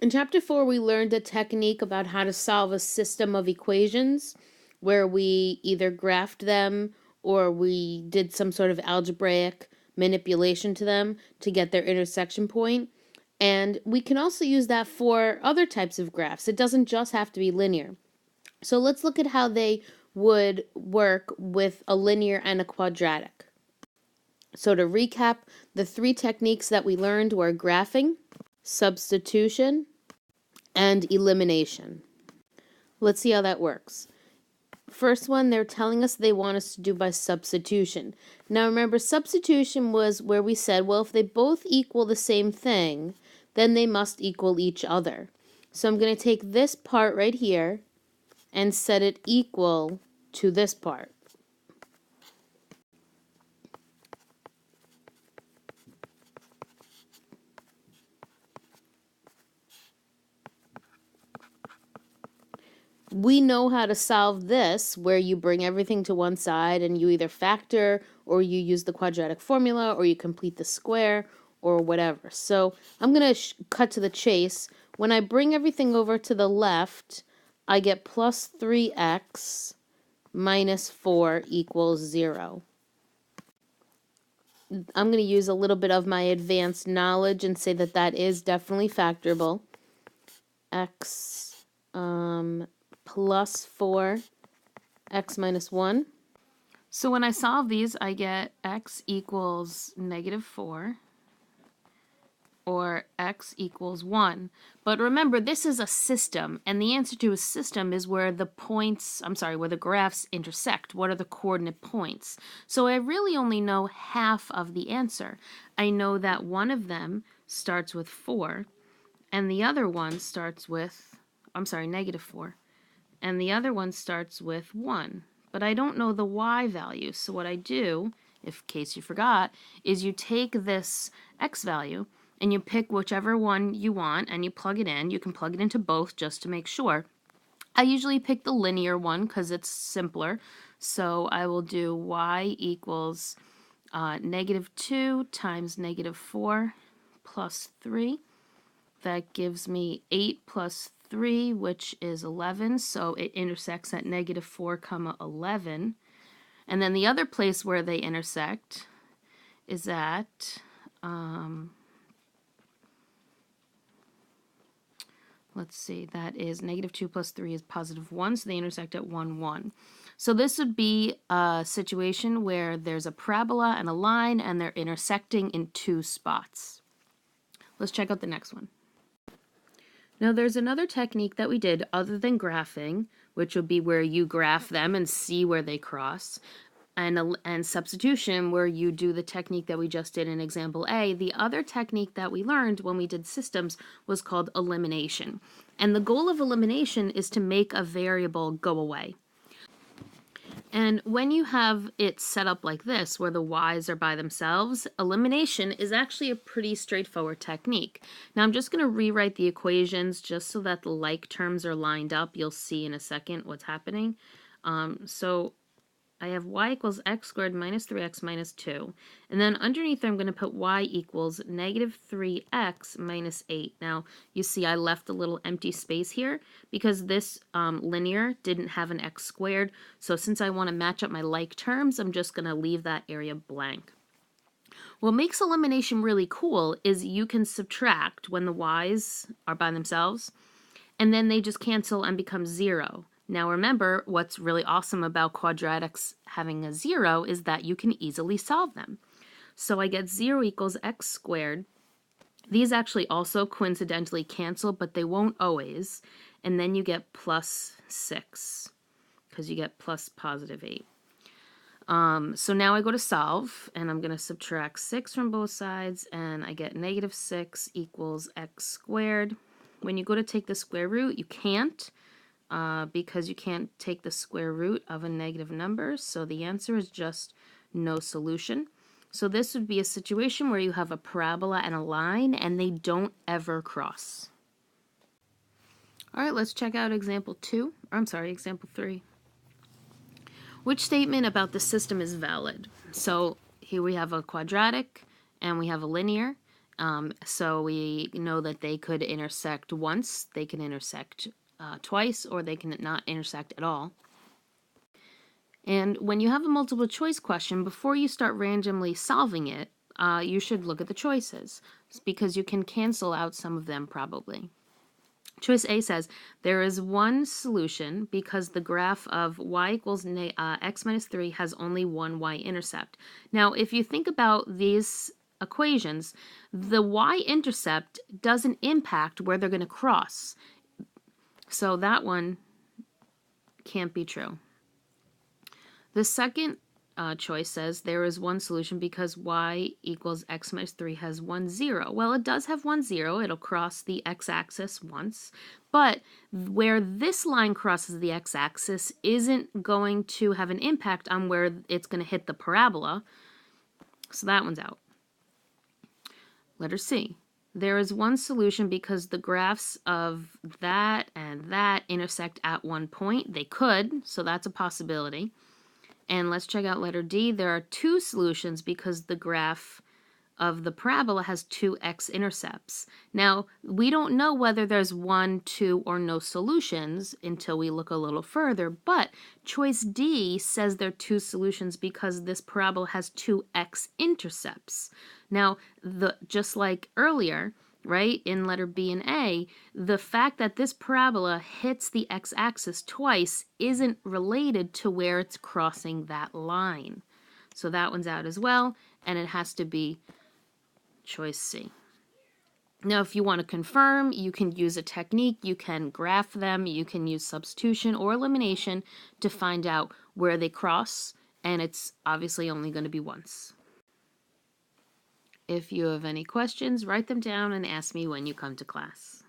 In Chapter 4, we learned a technique about how to solve a system of equations where we either graphed them or we did some sort of algebraic manipulation to them to get their intersection point. And we can also use that for other types of graphs. It doesn't just have to be linear. So let's look at how they would work with a linear and a quadratic. So to recap, the three techniques that we learned were graphing, substitution, and elimination. Let's see how that works. First one, they're telling us they want us to do by substitution. Now remember, substitution was where we said, well, if they both equal the same thing, then they must equal each other. So I'm going to take this part right here and set it equal to this part. We know how to solve this, where you bring everything to one side and you either factor or you use the quadratic formula or you complete the square or whatever. So I'm going to cut to the chase. When I bring everything over to the left, I get plus 3x minus 4 equals 0. I'm going to use a little bit of my advanced knowledge and say that that is definitely factorable. X plus 4, x minus 1. So when I solve these, I get x equals negative 4, or x equals 1. But remember, this is a system, and the answer to a system is where the where the graphs intersect. What are the coordinate points? So I really only know half of the answer. I know that one of them starts with 4, and the other one starts with, negative 4. And the other one starts with 1. But I don't know the y value, so what I do, in case you forgot, is you take this x value and you pick whichever one you want and you plug it in. You can plug it into both just to make sure. I usually pick the linear one because it's simpler. So I will do y equals negative 2 times negative 4 plus 3. That gives me 8 plus 3, which is 11. So it intersects at negative 4, 11. And then the other place where they intersect is at let's see, that is negative 2 plus 3 is positive 1, so they intersect at 1, 1. So this would be a situation where there's a parabola and a line, and they're intersecting in two spots. Let's check out the next one. Now there's another technique that we did other than graphing, which would be where you graph them and see where they cross, and substitution, where you do the technique that we just did in example A. The other technique that we learned when we did systems was called elimination. And the goal of elimination is to make a variable go away. And when you have it set up like this, where the y's are by themselves, elimination is actually a pretty straightforward technique. Now I'm just going to rewrite the equations just so that the like terms are lined up. You'll see in a second what's happening. So I have y equals x squared minus 3x minus 2. And then underneath I'm going to put y equals negative 3x minus 8. Now, you see I left a little empty space here because this linear didn't have an x squared. So since I want to match up my like terms, I'm just going to leave that area blank. What makes elimination really cool is you can subtract when the y's are by themselves, and then they just cancel and become 0. Now remember, what's really awesome about quadratics having a 0 is that you can easily solve them. So I get 0 equals x squared. These actually also coincidentally cancel, but they won't always. And then you get plus 6, because you get plus positive 8. So now I go to solve, and I'm going to subtract 6 from both sides, and I get negative 6 equals x squared. When you go to take the square root, you can't. Because you can't take the square root of a negative number, so the answer is just no solution. So this would be a situation where you have a parabola and a line, and they don't ever cross. All right, let's check out example 3. Which statement about the system is valid? So here we have a quadratic, and we have a linear. So we know that they could intersect once, they can intersect twice, or they can not intersect at all. And when you have a multiple choice question, before you start randomly solving it, you should look at the choices because you can cancel out some of them probably. Choice A says there is one solution because the graph of y equals x minus 3 has only one y-intercept. Now, if you think about these equations, the y-intercept doesn't impact where they're going to cross. So that one can't be true. The second choice says there is one solution because y equals x minus 3 has 1, 0. Well, it does have 1, 0. It'll cross the x-axis once. But where this line crosses the x-axis isn't going to have an impact on where it's going to hit the parabola. So that one's out. Letter C. There is one solution because the graphs of that and that intersect at one point. They could, so that's a possibility. And let's check out letter D. There are two solutions because the graph of the parabola has two x-intercepts. Now, we don't know whether there's 1, 2, or no solutions until we look a little further, but choice D says there are two solutions because this parabola has two x-intercepts. Now, just like earlier, right, in letter B and A, the fact that this parabola hits the x-axis twice isn't related to where it's crossing that line. So that one's out as well, and it has to be choice C. Now, if you want to confirm, you can use a technique. You can graph them. You can use substitution or elimination to find out where they cross, and it's obviously only going to be once. If you have any questions, write them down and ask me when you come to class.